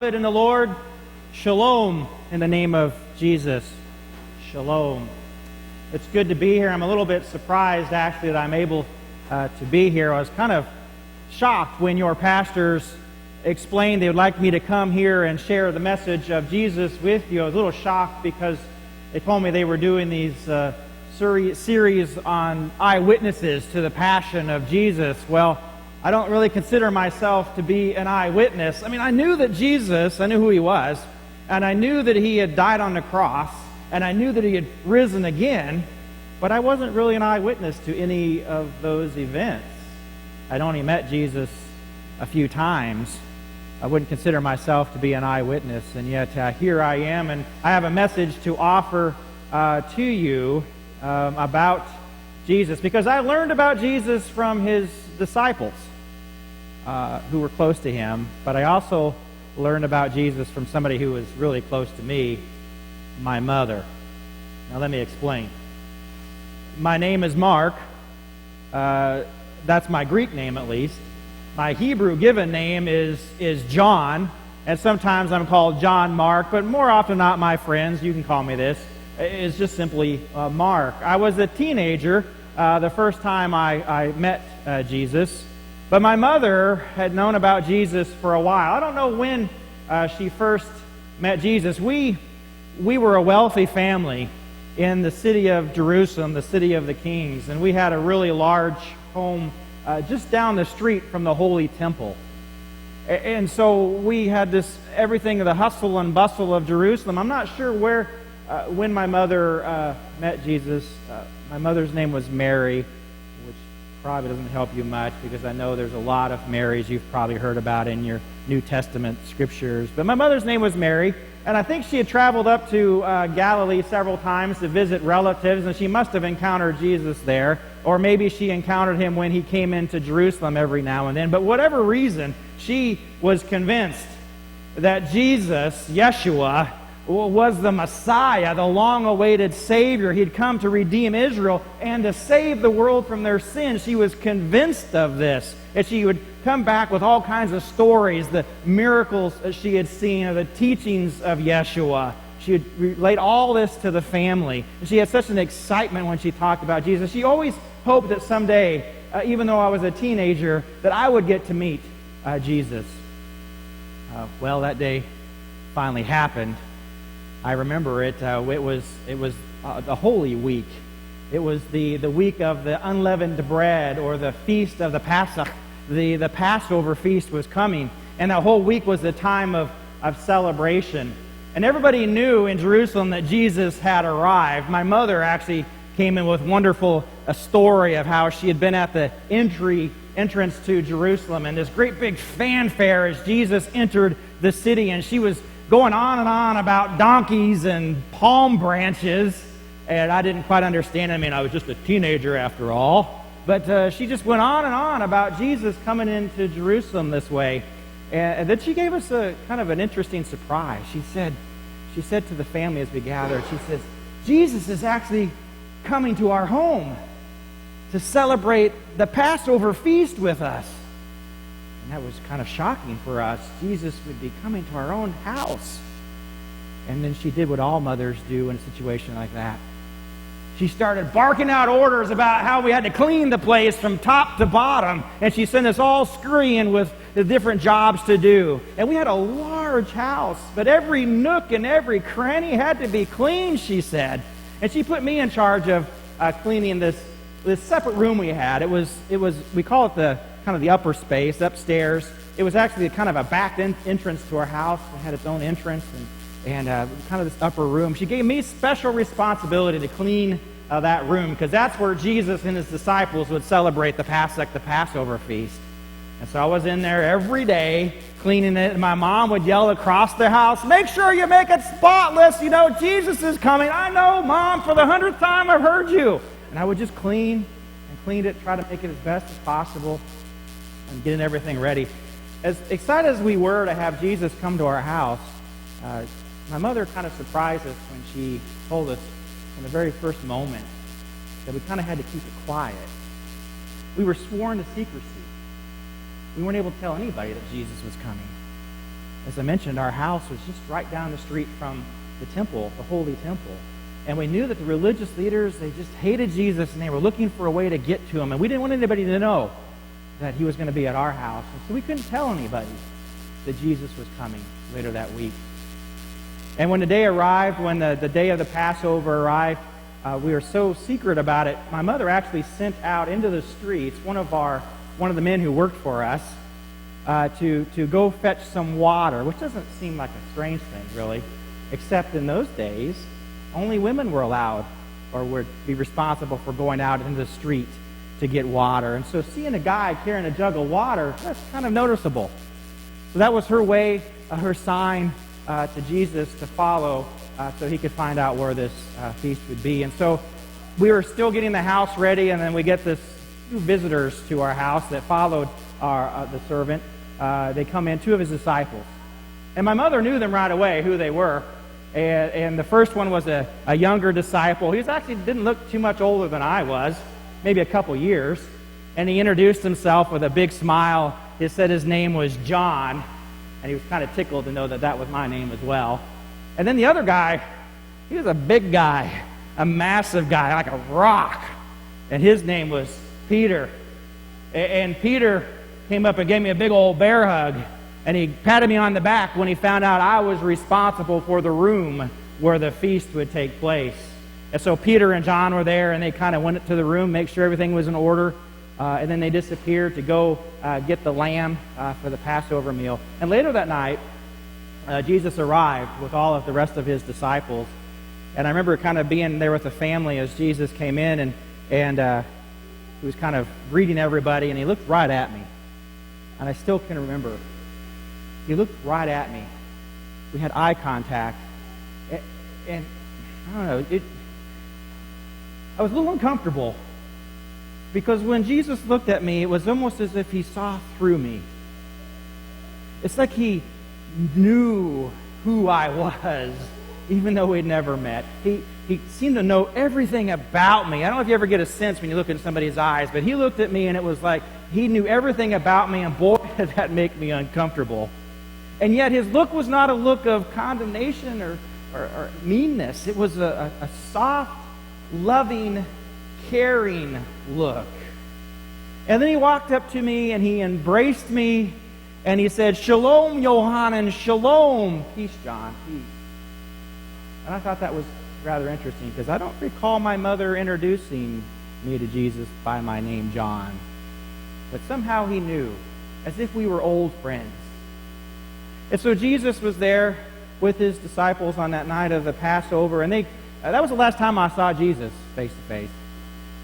In the Lord, shalom in the name of Jesus. Shalom. It's good to be here. I'm a little bit surprised, actually, that I'm able to be here. I was kind of shocked when your pastors explained they would like me to come here and share the message of Jesus with you. I was a little shocked because they told me they were doing these series on eyewitnesses to the passion of Jesus. Well, I don't really consider myself to be an eyewitness. I mean, I knew that Jesus, I knew who he was, and I knew that he had died on the cross, and I knew that he had risen again, but I wasn't really an eyewitness to any of those events. I'd only met Jesus a few times. I wouldn't consider myself to be an eyewitness, and yet here I am, and I have a message to offer to you about Jesus, because I learned about Jesus from his disciples who were close to him, but I also learned about Jesus from somebody who was really close to me, my mother. Now let me explain. My name is Mark. That's my Greek name, at least. My Hebrew given name is John, and sometimes I'm called John Mark, but more often than not, my friends, you can call me this, is just simply Mark. I was a teenager the first time I met Jesus, but my mother had known about Jesus for a while. I don't know when she first met Jesus. We were a wealthy family in the city of Jerusalem, the city of the kings, and we had a really large home just down the street from the Holy Temple. And so we had everything, the hustle and bustle of Jerusalem. I'm not sure when my mother met Jesus. My mother's name was Mary, which probably doesn't help you much because I know there's a lot of Marys you've probably heard about in your New Testament scriptures. But my mother's name was Mary, and I think she had traveled up to Galilee several times to visit relatives, and she must have encountered Jesus there, or maybe she encountered him when he came into Jerusalem every now and then. But whatever reason, she was convinced that Jesus, Yeshua, was the Messiah, the long-awaited Savior. He'd come to redeem Israel and to save the world from their sins. She was convinced of this. And she would come back with all kinds of stories, the miracles that she had seen, the teachings of Yeshua. She would relate all this to the family. And she had such an excitement when she talked about Jesus. She always hoped that someday, even though I was a teenager, that I would get to meet Jesus. Well, that day finally happened. I remember it. It was the Holy Week. It was the week of the unleavened bread, or the feast of the Passover. The Passover feast was coming, and that whole week was the time of celebration. And everybody knew in Jerusalem that Jesus had arrived. My mother actually came in with a story of how she had been at the entrance to Jerusalem, and this great big fanfare as Jesus entered the city, and she was going on and on about donkeys and palm branches, and I didn't quite understand. I mean, I was just a teenager after all. But she just went on and on about Jesus coming into Jerusalem this way. And then she gave us a kind of an interesting surprise. She said to the family as we gathered, she says, Jesus is actually coming to our home to celebrate the Passover feast with us. And that was kind of shocking for us. Jesus would be coming to our own house. And then she did what all mothers do in a situation like that. She started barking out orders about how we had to clean the place from top to bottom. And she sent us all scurrying with the different jobs to do. And we had a large house, but every nook and every cranny had to be cleaned, she said. And she put me in charge of cleaning this separate room we had. It was we call it the kind of the upper space, upstairs. It was actually kind of a back entrance to our house. It had its own entrance and kind of this upper room. She gave me special responsibility to clean that room, because that's where Jesus and his disciples would celebrate the Passover feast. And so I was in there every day cleaning it, and my mom would yell across the house, "Make sure you make it spotless, Jesus is coming." "I know, Mom, for the 100th time I've heard you." And I would just clean it, try to make it as best as possible, and getting everything ready. As excited as we were to have Jesus come to our house, my mother kind of surprised us when she told us in the very first moment that we kind of had to keep it quiet. We were sworn to secrecy. We weren't able to tell anybody that Jesus was coming. As I mentioned, our house was just right down the street from the temple, the Holy Temple. And we knew that the religious leaders, they just hated Jesus, and they were looking for a way to get to him. And we didn't want anybody to know that he was going to be at our house. And so we couldn't tell anybody that Jesus was coming later that week. And when the day arrived, when the day of the Passover arrived, we were so secret about it. My mother actually sent out into the streets one of the men who worked for us to go fetch some water, which doesn't seem like a strange thing, really, except in those days, only women were allowed or would be responsible for going out into the street to get water. And so seeing a guy carrying a jug of water, that's kind of noticeable. So that was her way, her sign to Jesus to follow so he could find out where this feast would be. And so we were still getting the house ready, and then we get this few visitors to our house that followed the servant. They come in, two of his disciples. And my mother knew them right away, who they were. And the first one was a younger disciple. He didn't look too much older than I was, maybe a couple years. And he introduced himself with a big smile. He said his name was John. And he was kind of tickled to know that that was my name as well. And then the other guy, he was a big guy, a massive guy, like a rock. And his name was Peter. And Peter came up and gave me a big old bear hug. And he patted me on the back when he found out I was responsible for the room where the feast would take place. And so Peter and John were there, and they kind of went to the room, make sure everything was in order. And then they disappeared to go get the lamb for the Passover meal. And later that night, Jesus arrived with all of the rest of his disciples. And I remember kind of being there with the family as Jesus came in, and he was kind of greeting everybody, and he looked right at me. And I still can remember. He looked right at me. We had eye contact. And I don't know, I was a little uncomfortable. Because when Jesus looked at me, it was almost as if he saw through me. It's like he knew who I was, even though we'd never met. He seemed to know everything about me. I don't know if you ever get a sense when you look into somebody's eyes, but he looked at me and it was like he knew everything about me, and boy, did that make me uncomfortable. And yet his look was not a look of condemnation or meanness. It was a soft, loving, caring look. And then he walked up to me and he embraced me and he said, "Shalom, Yohanan, shalom." Peace, John, peace. And I thought that was rather interesting because I don't recall my mother introducing me to Jesus by my name, John. But somehow he knew, as if we were old friends. And so Jesus was there with his disciples on that night of the Passover, and that was the last time I saw Jesus face to face.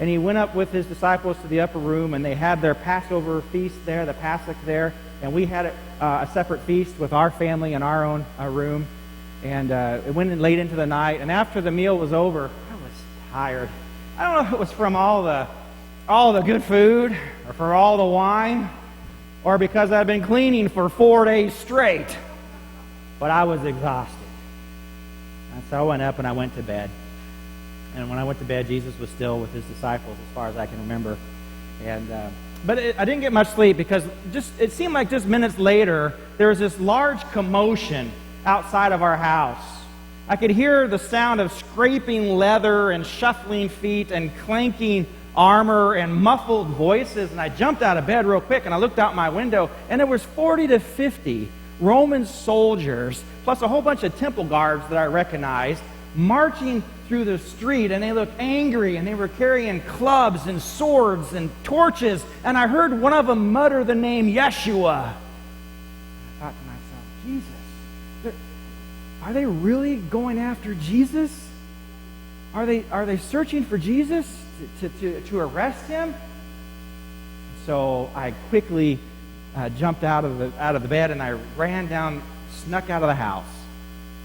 And he went up with his disciples to the upper room, and they had their Passover feast there, the Passover there, and we had a separate feast with our family in our own room. And it went in late into the night, and after the meal was over, I was tired. I don't know if it was from all the good food, or for all the wine, or because I'd been cleaning for 4 days straight. But I was exhausted. And so I went up and I went to bed. And when I went to bed, Jesus was still with his disciples, as far as I can remember. But I didn't get much sleep because it seemed like just minutes later, there was this large commotion outside of our house. I could hear the sound of scraping leather and shuffling feet and clanking armor and muffled voices, and I jumped out of bed real quick and I looked out my window, and there was 40 to 50 Roman soldiers plus a whole bunch of temple guards that I recognized marching through the street, and they looked angry, and they were carrying clubs and swords and torches, and I heard one of them mutter the name Yeshua. I thought to myself, Jesus, are they really going after Jesus? Are they searching for Jesus to arrest him? So I quickly jumped out of the bed, and I ran down, snuck out of the house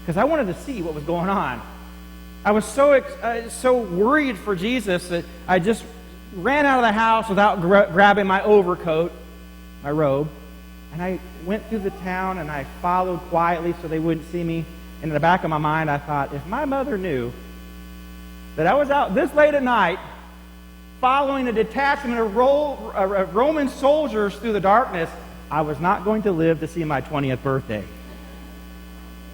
because I wanted to see what was going on. I was so worried for Jesus that I just ran out of the house without grabbing my overcoat, my robe, and I went through the town and I followed quietly so they wouldn't see me. And in the back of my mind, I thought, if my mother knew that I was out this late at night following a detachment of Roman soldiers through the darkness, I was not going to live to see my 20th birthday.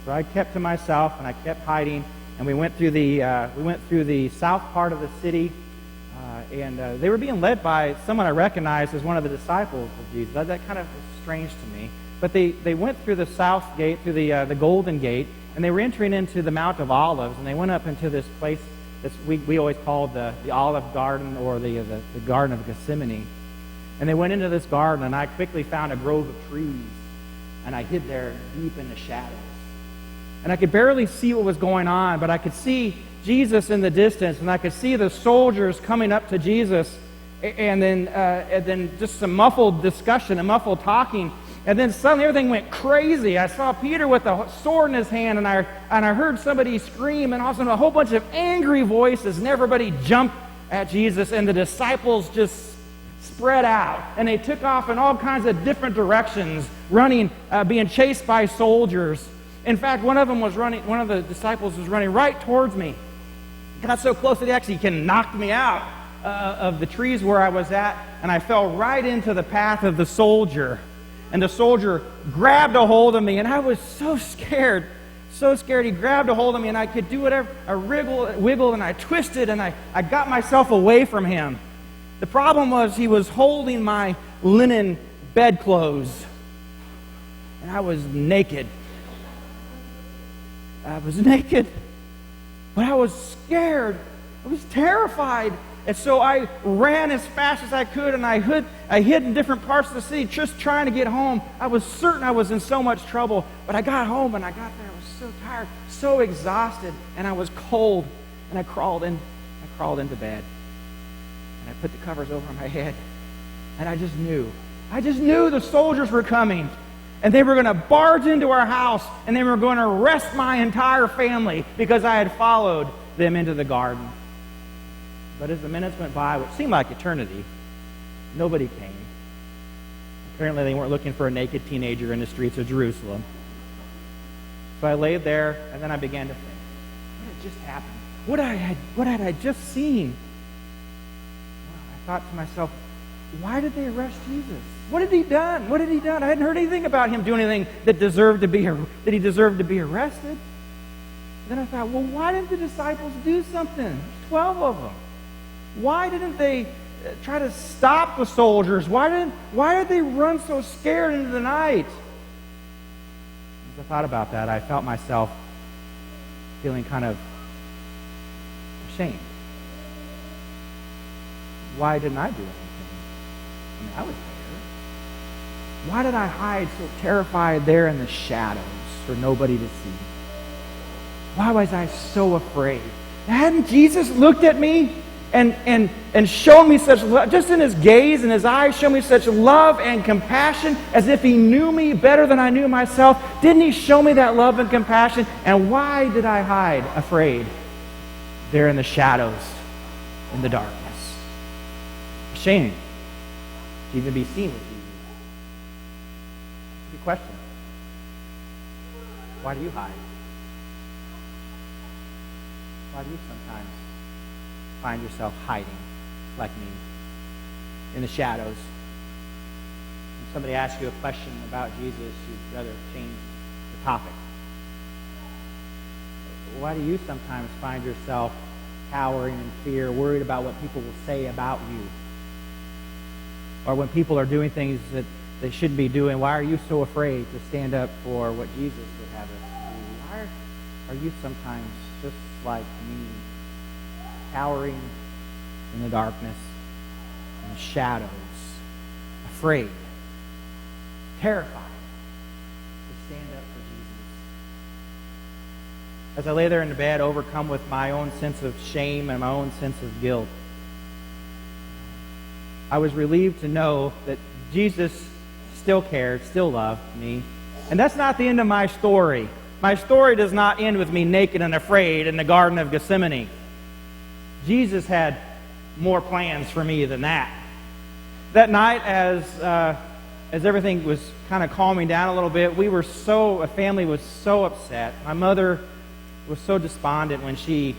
So I kept to myself, and I kept hiding. And we went through the south part of the city, and they were being led by someone I recognized as one of the disciples of Jesus. That kind of was strange to me. But they went through the south gate, through the Golden Gate, and they were entering into the Mount of Olives, and they went up into this place that we always called the Olive Garden, or the Garden of Gethsemane. And they went into this garden, and I quickly found a grove of trees, and I hid there deep in the shadows. And I could barely see what was going on, but I could see Jesus in the distance, and I could see the soldiers coming up to Jesus, and then just some muffled discussion and muffled talking. And then suddenly everything went crazy. I saw Peter with a sword in his hand, and I heard somebody scream, and all of a sudden a whole bunch of angry voices, and everybody jumped at Jesus, and the disciples just spread out, and they took off in all kinds of different directions, running, being chased by soldiers. In fact, one of the disciples was running right towards me. Got so close that he actually knocked me out of the trees where I was at, and I fell right into the path of the soldier. And the soldier grabbed a hold of me, and I was so scared. He grabbed a hold of me, and I could do whatever. I wiggled, and I twisted, and I got myself away from him. The problem was he was holding my linen bedclothes, and I was naked. But I was scared. I was terrified. And so I ran as fast as I could, and I hid in different parts of the city just trying to get home. I was certain I was in so much trouble, but I got home, and I got there. I was so tired, so exhausted, and I was cold, and I crawled into bed, and I put the covers over my head, and I just knew the soldiers were coming, and they were going to barge into our house, and they were going to arrest my entire family because I had followed them into the garden. But as the minutes went by, which seemed like eternity, nobody came. Apparently they weren't looking for a naked teenager in the streets of Jerusalem. So I laid there, and then I began to think, what had just happened? What had I just seen? Well, I thought to myself, why did they arrest Jesus? What had he done? I hadn't heard anything about him doing anything that he deserved to be arrested. Then I thought, well, why didn't the disciples do something? There's 12 of them. Why didn't they try to stop the soldiers? Why did they run so scared into the night? As I thought about that, I felt myself feeling kind of ashamed. Why didn't I do anything? I was there. Why did I hide so terrified there in the shadows for nobody to see? Why was I so afraid? Hadn't Jesus looked at me and shown me such love, just in his gaze and his eyes, shown me such love and compassion as if he knew me better than I knew myself? Didn't he show me that love and compassion? And why did I hide afraid there in the shadows, in the darkness? Ashamed to even be seen with Jesus. Good question. Why do you hide? Why do you sometimes find yourself hiding, like me, in the shadows? When somebody asks you a question about Jesus, you'd rather change the topic. Why do you sometimes find yourself cowering in fear, worried about what people will say about you? Or when people are doing things that they shouldn't be doing, why are you so afraid to stand up for what Jesus would have us do? Why are you sometimes just like me, cowering in the darkness, in the shadows, afraid, terrified to stand up for Jesus? As I lay there in the bed, overcome with my own sense of shame and my own sense of guilt, I was relieved to know that Jesus still cared, still loved me. And that's not the end of my story. My story does not end with me naked and afraid in the Garden of Gethsemane. Jesus had more plans for me than that. That night, as everything was kind of calming down a little bit, a family was so upset. My mother was so despondent when she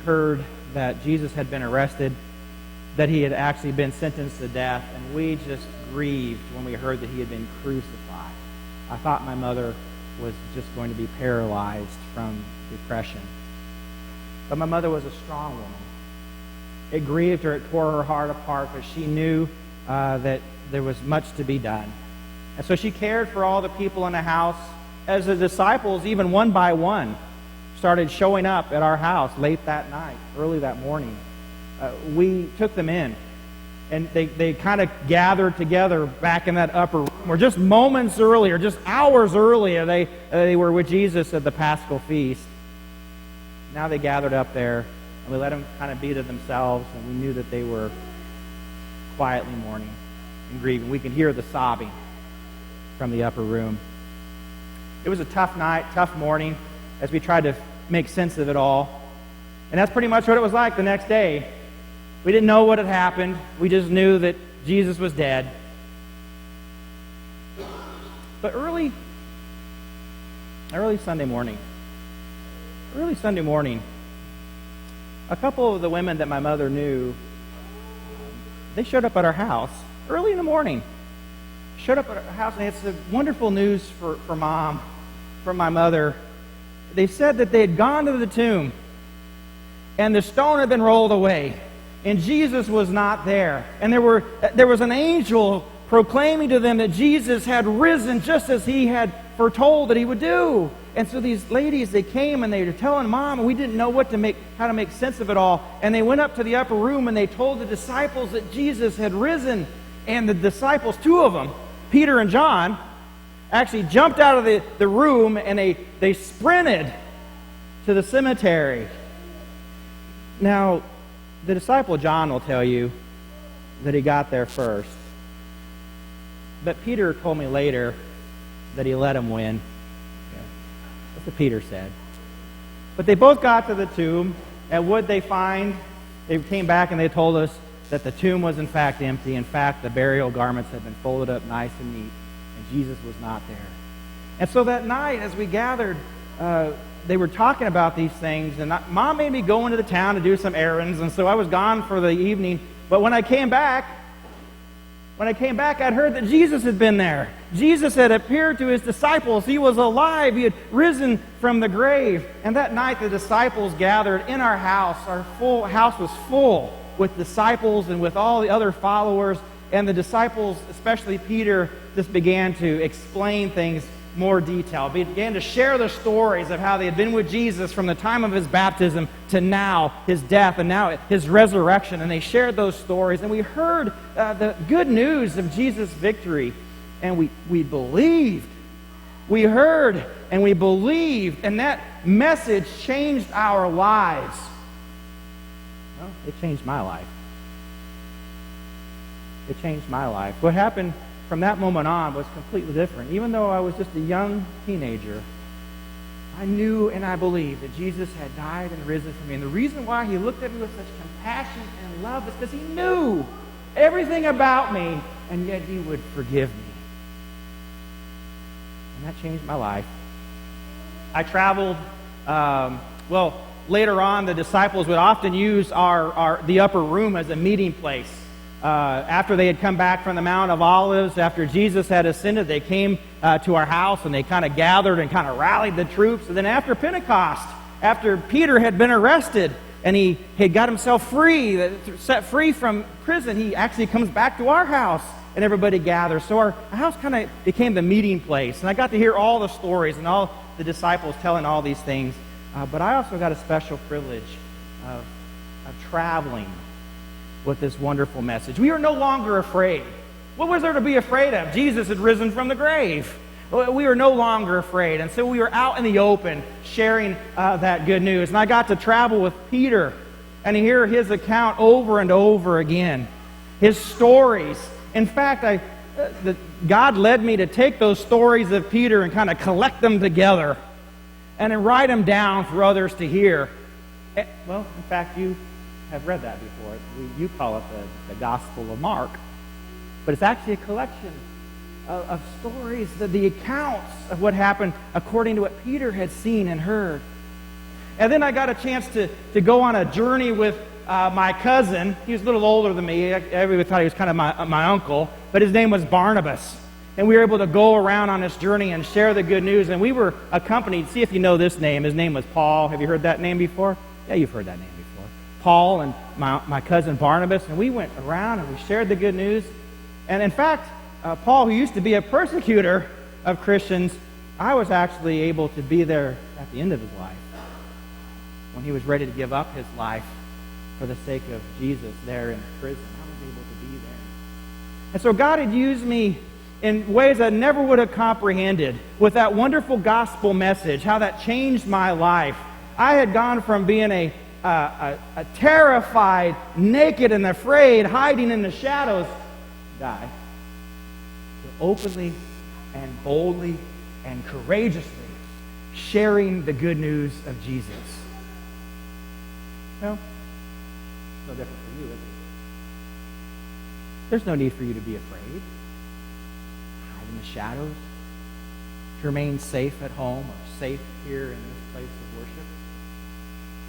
heard that Jesus had been arrested, that he had actually been sentenced to death, and we just grieved when we heard that he had been crucified. I thought my mother was just going to be paralyzed from depression. But my mother was a strong woman. It grieved her, it tore her heart apart, but she knew that there was much to be done. And so she cared for all the people in the house as the disciples, even one by one, started showing up at our house late that night, early that morning. We took them in, and they kind of gathered together back in that upper room, or just moments earlier, just hours earlier, they were with Jesus at the Paschal feast. Now they gathered up there, and we let them kind of be to themselves, and we knew that they were quietly mourning and grieving. We could hear the sobbing from the upper room. It was a tough night, tough morning, as we tried to make sense of it all. And that's pretty much what it was like the next day. We didn't know what had happened. We just knew that Jesus was dead. But early Sunday morning, a couple of the women that my mother knew, they showed up at our house early in the morning. Showed up at our house, and it's wonderful news for Mom, for my mother. They said that they had gone to the tomb, and the stone had been rolled away, and Jesus was not there. And there was an angel proclaiming to them that Jesus had risen just as he had foretold that he would do. And so these ladies, they came and they were telling Mom, and we didn't know how to make sense of it all. And they went up to the upper room and they told the disciples that Jesus had risen. And the disciples, two of them, Peter and John, actually jumped out of the room and they sprinted to the cemetery. Now, the disciple John will tell you that he got there first. But Peter told me later that he let him win. That's what Peter said. But they both got to the tomb, and what they find, they came back and they told us that the tomb was in fact empty. In fact, the burial garments had been folded up nice and neat, and Jesus was not there. And so that night, as we gathered, they were talking about these things, and Mom made me go into the town to do some errands, and so I was gone for the evening. But when I came back, I'd heard that Jesus had been there. Jesus had appeared to his disciples. He was alive. He had risen from the grave. And that night, the disciples gathered in our house. Our full house was full with disciples and with all the other followers. And the disciples, especially Peter, just began to explain things more detail. Began to share the stories of how they had been with Jesus from the time of his baptism to now, his death, and now his resurrection. And they shared those stories. And we heard the good news of Jesus' victory. And we believed. We heard and we believed. And that message changed our lives. Well, it changed my life. It changed my life. What happened from that moment on was completely different. Even though I was just a young teenager, I knew and I believed that Jesus had died and risen for me. And the reason why he looked at me with such compassion and love is because he knew everything about me, and yet he would forgive me. And that changed my life. I traveled, later on, the disciples would often use the upper room as a meeting place. After they had come back from the Mount of Olives, after Jesus had ascended, they came to our house and they kind of gathered and kind of rallied the troops. And then after Pentecost, after Peter had been arrested and he had got himself free, set free from prison, he actually comes back to our house and everybody gathers. So our house kind of became the meeting place. And I got to hear all the stories and all the disciples telling all these things. But I also got a special privilege of traveling with this wonderful message. We are no longer afraid. What was there to be afraid of? Jesus had risen from the grave. We are no longer afraid. And so we were out in the open sharing that good news. And I got to travel with Peter and hear his account over and over again. His stories. In fact, God led me to take those stories of Peter and kind of collect them together and then write them down for others to hear. Well, in fact, you have read that before. You call it the Gospel of Mark. But it's actually a collection of stories, the accounts of what happened according to what Peter had seen and heard. And then I got a chance to go on a journey with my cousin. He was a little older than me. Everybody thought he was kind of my uncle. But his name was Barnabas. And we were able to go around on this journey and share the good news. And we were accompanied, see if you know this name. His name was Paul. Have you heard that name before? Yeah, you've heard that name before. Paul and my cousin Barnabas. And we went around and we shared the good news. And in fact, Paul, who used to be a persecutor of Christians, I was actually able to be there at the end of his life when he was ready to give up his life for the sake of Jesus there in prison. I was able to be there. And so God had used me in ways I never would have comprehended with that wonderful gospel message, how that changed my life. I had gone from being a terrified, naked and afraid, hiding in the shadows guy, to openly and boldly and courageously sharing the good news of Jesus. Well, it's no different for you, is it? There's no need for you to be afraid. Hide in the shadows. To remain safe at home or safe here in this place of worship.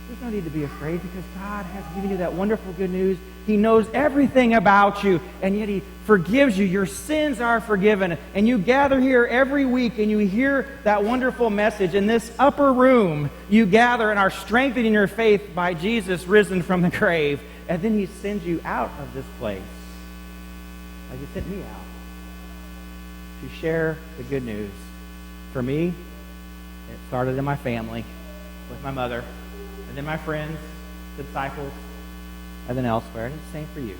There's no need to be afraid because God has given you that wonderful good news. He knows everything about you, and yet He forgives you. Your sins are forgiven. And you gather here every week, and you hear that wonderful message. In this upper room, you gather and are strengthened in your faith by Jesus risen from the grave. And then He sends you out of this place, like He sent me out, to share the good news. For me, it started in my family, with my mother, and then my friends, the disciples, and then elsewhere. And it's the same for you.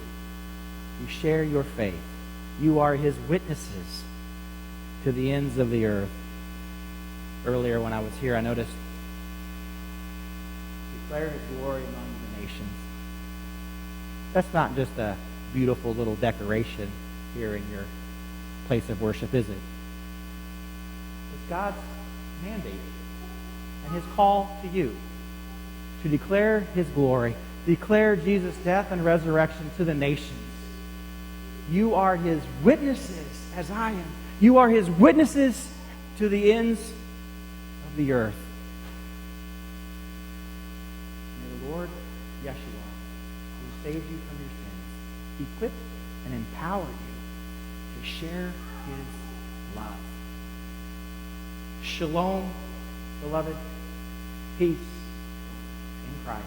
You share your faith. You are His witnesses to the ends of the earth. Earlier when I was here, I noticed, declare His glory among the nations. That's not just a beautiful little decoration here in your place of worship, is it? It's God's mandate and His call to you to declare His glory, declare Jesus' death and resurrection to the nations. You are His witnesses, as I am. You are His witnesses to the ends of the earth. May the Lord Yeshua, who saved you from your sins, equip and empower you to share His love. Shalom, beloved. Peace in Christ.